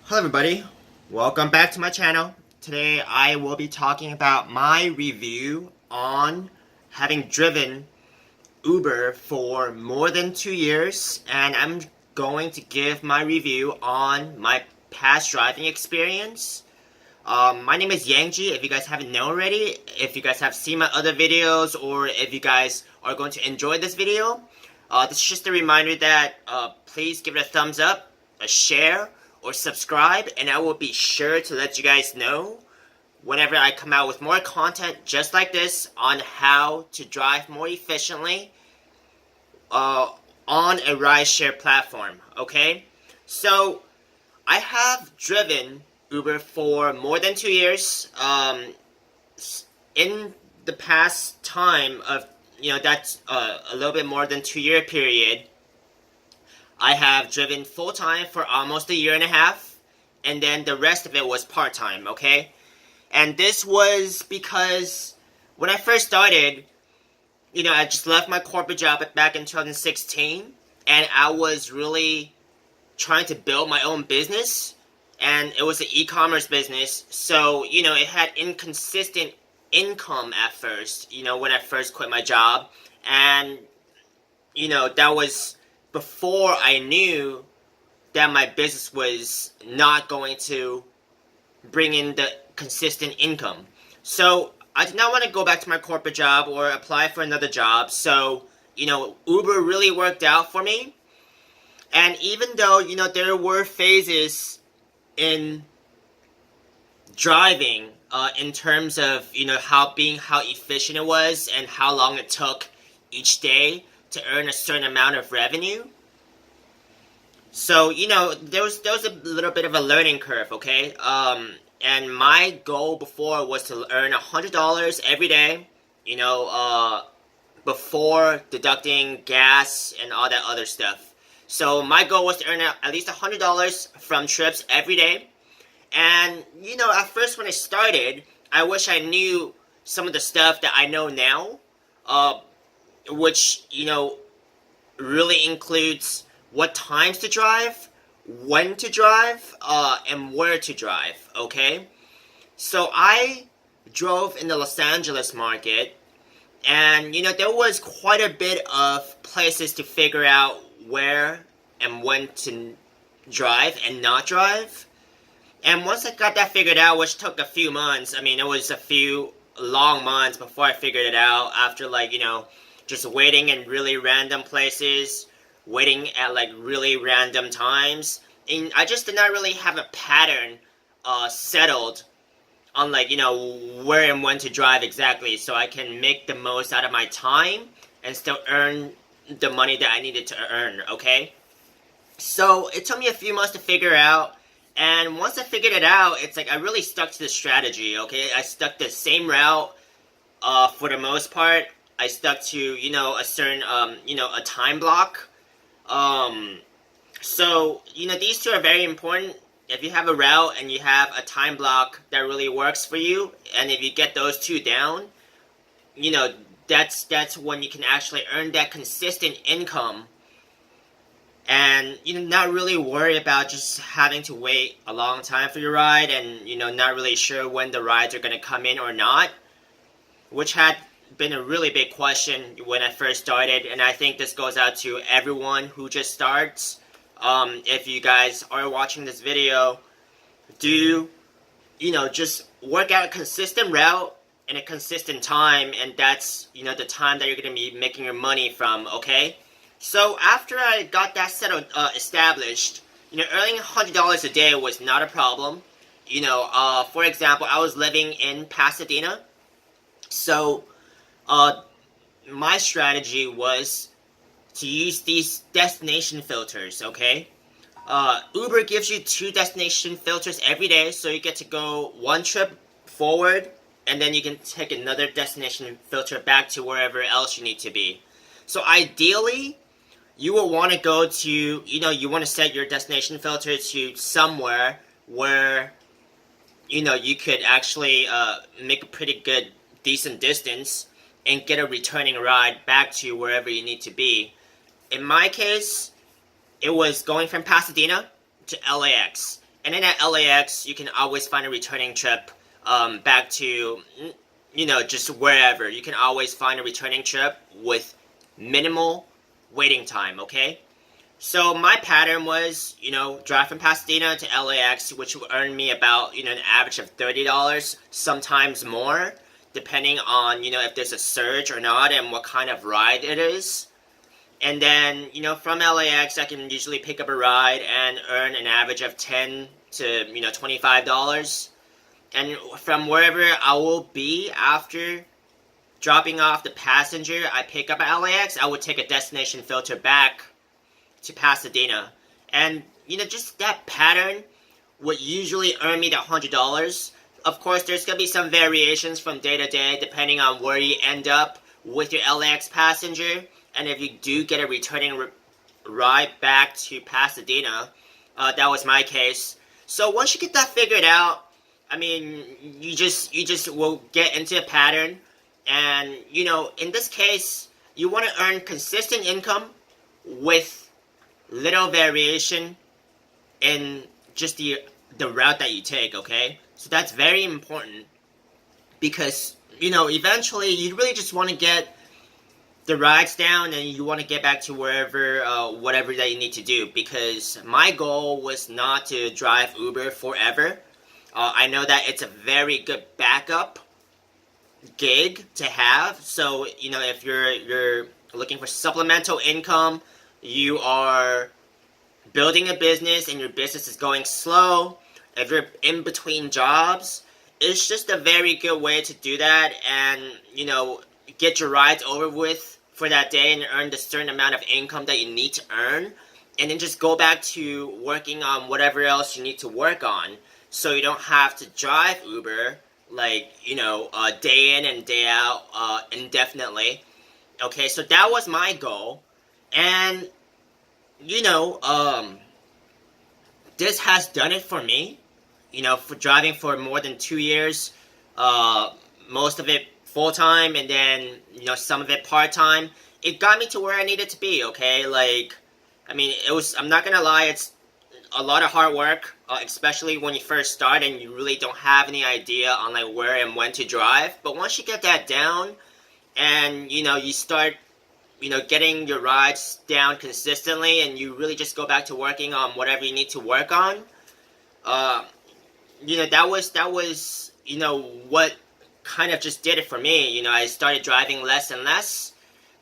Hello everybody, welcome back to my channel. Today I will be talking about my review on having driven Uber for more than 2 years, and I'm going to give my review on my past driving experience. My name is Yangji, if you guys haven't known already, if you guys have seen my other videos, or if you guys are going to enjoy this video. This is just a reminder that please give it a thumbs up, a share, or subscribe, and I will be sure to let you guys know whenever I come out with more content just like this on how to drive more efficiently on a rideshare platform, okay? So, I have driven Uber for more than 2 years. In the past time of, that's a little bit more than 2 year period, I have driven full-time for almost a year and a half, and then the rest of it was part-time, okay? And this was because when I first started, I just left my corporate job back in 2016, and I was really trying to build my own business, and it was an e-commerce business, so, it had inconsistent income at first, when I first quit my job, and, that was before I knew that my business was not going to bring in the consistent income. So I did not want to go back to my corporate job or apply for another job. So, Uber really worked out for me. And even though, there were phases in driving in terms of, how efficient it was and how long it took each day to earn a certain amount of revenue. So, there was a little bit of a learning curve, okay? And my goal before was to earn $100 every day, before deducting gas and all that other stuff. So my goal was to earn at least $100 from trips every day. And, at first when I started, I wish I knew some of the stuff that I know now, which, really includes what times to drive, when to drive, and where to drive, okay? So I drove in the Los Angeles market, and, there was quite a bit of places to figure out where and when to drive and not drive. And once I got that figured out, which took a few months, it was a few long months before I figured it out, after, just waiting in really random places, waiting at, really random times. And I just did not really have a pattern settled on, where and when to drive exactly, so I can make the most out of my time and still earn the money that I needed to earn, okay? So it took me a few months to figure out, and once I figured it out, it's I really stuck to the strategy, okay? I stuck to the same route for the most part. I stuck to, a certain, a time block. So, these two are very important. If you have a route and you have a time block that really works for you, and if you get those two down, that's when you can actually earn that consistent income. And, not really worry about just having to wait a long time for your ride and, not really sure when the rides are going to come in or not, which had been a really big question when I first started, and I think this goes out to everyone who just starts. If you guys are watching this video, just work out a consistent route and a consistent time, and that's, the time that you're going to be making your money from, okay? So after I got that settled, established, earning $100 a day was not a problem. For example, I was living in Pasadena, so my strategy was to use these destination filters, okay? Uber gives you 2 destination filters every day, so you get to go one trip forward, and then you can take another destination filter back to wherever else you need to be. So ideally, you will want to go to, you want to set your destination filter to somewhere where, you could actually make a pretty good, decent distance and get a returning ride back to wherever you need to be. In my case, it was going from Pasadena to LAX. And then at LAX, you can always find a returning trip back to, just wherever. You can always find a returning trip with minimal waiting time, okay? So my pattern was, drive from Pasadena to LAX, which would earn me about, an average of $30, sometimes more, depending on, if there's a surge or not and what kind of ride it is. And then, from LAX, I can usually pick up a ride and earn an average of $10 to, $25. And from wherever I will be after dropping off the passenger I pick up at LAX, I would take a destination filter back to Pasadena. And, just that pattern would usually earn me the $100. Of course, there's going to be some variations from day to day depending on where you end up with your LAX passenger. And if you do get a returning ride back to Pasadena, that was my case. So once you get that figured out, you just will get into a pattern. And, in this case, you want to earn consistent income with little variation in just the route that you take, okay? So that's very important because, eventually you really just want to get the rides down and you want to get back to wherever, whatever that you need to do, because my goal was not to drive Uber forever. I know that it's a very good backup gig to have. So, if you're looking for supplemental income, you are building a business and your business is going slow, if you're in between jobs, it's just a very good way to do that and, get your rides over with for that day and earn the certain amount of income that you need to earn, and then just go back to working on whatever else you need to work on, so you don't have to drive Uber, day in and day out, indefinitely. Okay, so that was my goal, and, this has done it for me, for driving for more than 2 years, most of it full-time, and then, some of it part-time. It got me to where I needed to be, okay? I'm not gonna lie, it's a lot of hard work, especially when you first start and you really don't have any idea on, where and when to drive. But once you get that down, and, you start, getting your rides down consistently, and you really just go back to working on whatever you need to work on, that was, what kind of just did it for me. I started driving less and less.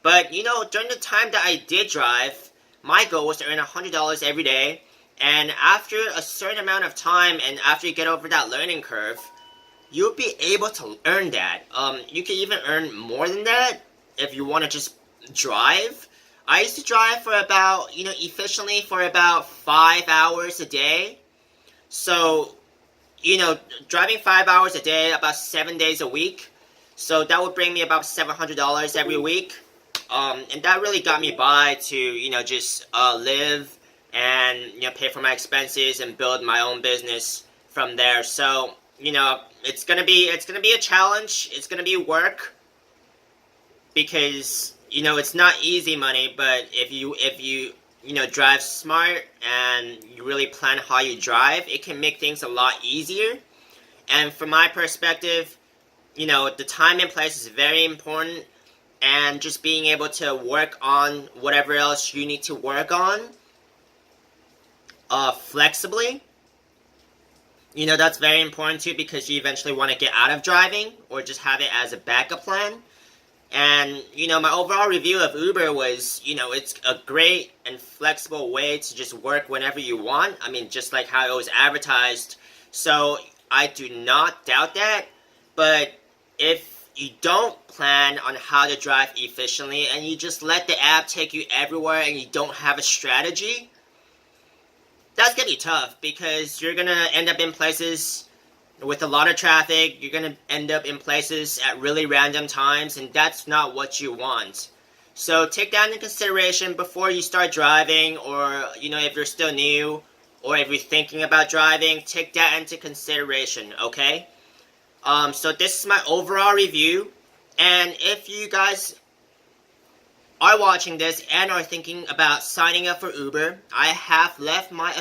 But, during the time that I did drive, my goal was to earn $100 every day. And after a certain amount of time, and after you get over that learning curve, you'll be able to earn that. You can even earn more than that if you want to just drive. I used to drive for about, efficiently for about 5 hours a day. So, driving 5 hours a day, about 7 days a week. So that would bring me about $700 every week. And that really got me by to, just live and, pay for my expenses and build my own business from there. So, it's gonna be a challenge. It's gonna be work because, it's not easy money, but if you drive smart and you really plan how you drive, it can make things a lot easier. And from my perspective, the time and place is very important, and just being able to work on whatever else you need to work on, flexibly, that's very important too, because you eventually want to get out of driving or just have it as a backup plan. And, my overall review of Uber was, it's a great and flexible way to just work whenever you want. Just like how it was advertised. So, I do not doubt that. But if you don't plan on how to drive efficiently and you just let the app take you everywhere and you don't have a strategy, that's going to be tough, because you're going to end up in places with a lot of traffic. You're going to end up in places at really random times, and that's not what you want. So take that into consideration before you start driving, or, if you're still new, or if you're thinking about driving, take that into consideration, okay? So this is my overall review, and if you guys are watching this and are thinking about signing up for Uber, I have left my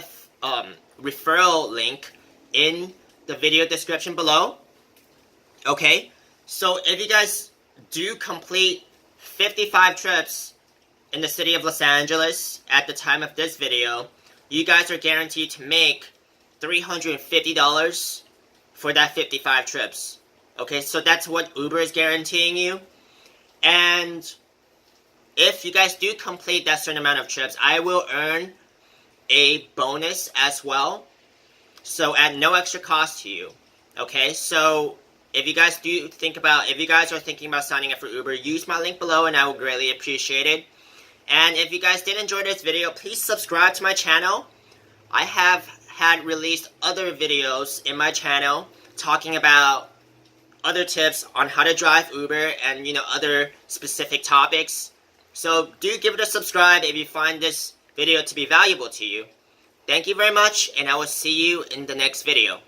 referral link in the video description below. Okay, so if you guys do complete 55 trips in the city of Los Angeles at the time of this video, you guys are guaranteed to make $350 for that 55 trips. Okay, so that's what Uber is guaranteeing you. And if you guys do complete that certain amount of trips, I will earn a bonus as well. So at no extra cost to you. Okay, so if you guys are thinking about signing up for Uber, use my link below and I will greatly appreciate it. And if you guys did enjoy this video, please subscribe to my channel. I have had released other videos in my channel talking about other tips on how to drive Uber and, other specific topics. So do give it a subscribe if you find this video to be valuable to you. Thank you very much, and I will see you in the next video.